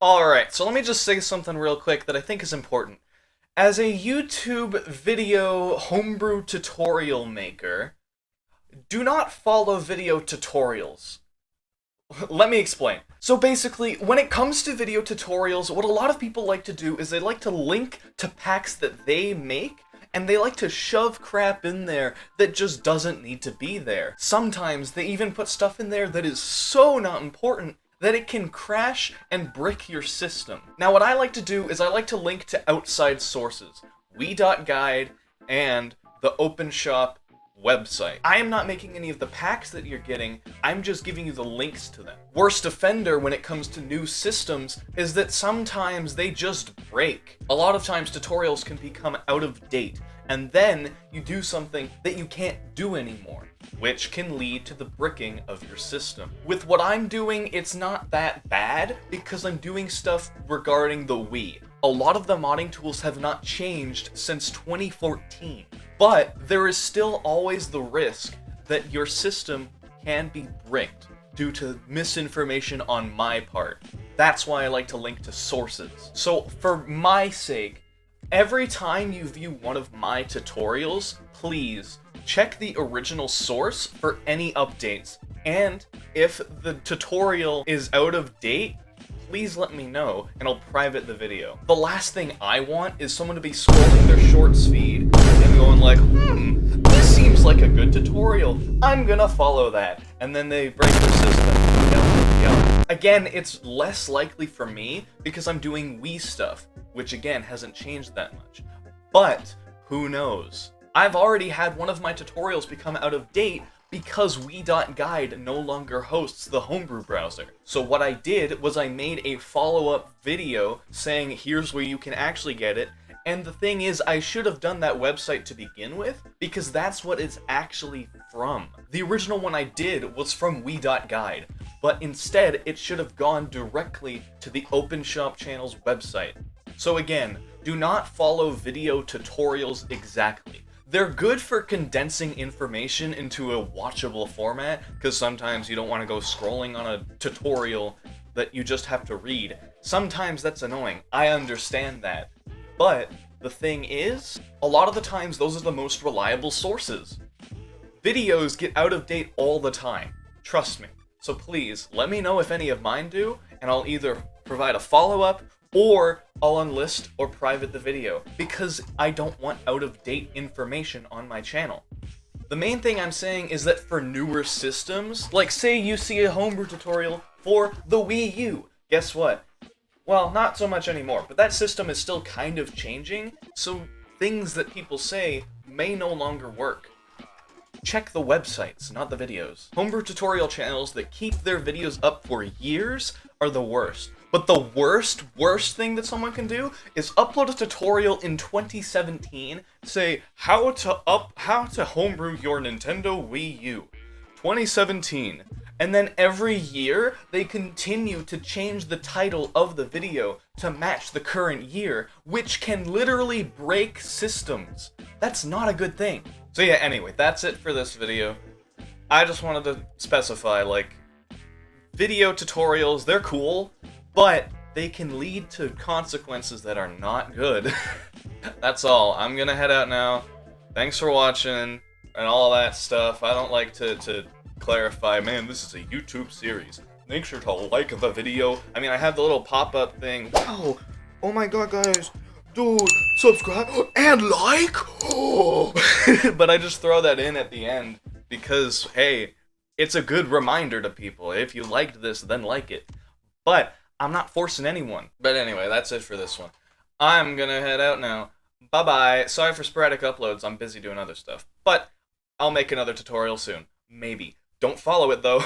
Alright, so let me just say something real quick that I think is important. As a YouTube video homebrew tutorial maker, do not follow video tutorials. Let me explain. So basically, when it comes to video tutorials, what a lot of people like to do is they like to link to packs that they make, and they like to shove crap in there that just doesn't need to be there. Sometimes they even put stuff in there that is so not important that it can crash and brick your system. Now what I like to do is I like to link to outside sources, Wii.guide and the OpenShop website. I am not making any of the packs that you're getting, I'm just giving you the links to them. Worst offender when it comes to new systems is that sometimes they just break. A lot of times tutorials can become out of date, and then you do something that you can't do anymore, which can lead to the bricking of your system. With what I'm doing, it's not that bad because I'm doing stuff regarding the Wii. A lot of the modding tools have not changed since 2014. But there is still always the risk that your system can be bricked due to misinformation on my part. That's why I like to link to sources. So for my sake, every time you view one of my tutorials, please check the original source for any updates. And if the tutorial is out of date, please let me know, and I'll private the video. The last thing I want is someone to be scrolling their shorts feed and going like, this seems like a good tutorial, I'm gonna follow that. And then they break their system. Again, it's less likely for me because I'm doing Wii stuff, which again hasn't changed that much. But, who knows? I've already had one of my tutorials become out of date because Wii.guide no longer hosts the homebrew browser. So what I did was I made a follow-up video saying here's where you can actually get it, and the thing is I should have done that website to begin with because that's what it's actually from. The original one I did was from Wii.guide, but instead it should have gone directly to the OpenShop channel's website. So again, do not follow video tutorials exactly. They're good for condensing information into a watchable format, because sometimes you don't want to go scrolling on a tutorial that you just have to read. Sometimes that's annoying, I understand that. But the thing is, a lot of the times those are the most reliable sources. Videos get out of date all the time, trust me. So please, let me know if any of mine do, and I'll either provide a follow-up or I'll unlist or private the video, because I don't want out-of-date information on my channel. The main thing I'm saying is that for newer systems, like say you see a homebrew tutorial for the Wii U, guess what? Well, not so much anymore, but that system is still kind of changing, so things that people say may no longer work. Check the websites, not the videos. Homebrew tutorial channels that keep their videos up for years are the worst. But the worst thing that someone can do is upload a tutorial in 2017, say how to homebrew your Nintendo Wii U, 2017, and then every year they continue to change the title of the video to match the current year, which can literally break systems. That's not a good thing. So yeah, anyway, that's it for this video. I just wanted to specify, like, video tutorials, they're cool, but they can lead to consequences that are not good. That's all. I'm gonna head out now. Thanks for watching and all that stuff. I don't like to clarify, man, this is a YouTube series. Make sure to like the video. I mean, I have the little pop-up thing. Wow! Oh my god, guys. Dude, subscribe and like! Oh. But I just throw that in at the end because, hey, it's a good reminder to people. If you liked this, then like it. But I'm not forcing anyone. But anyway, that's it for this one. I'm gonna head out now. Bye-bye. Sorry for sporadic uploads. I'm busy doing other stuff. But I'll make another tutorial soon. Maybe. Don't follow it, though.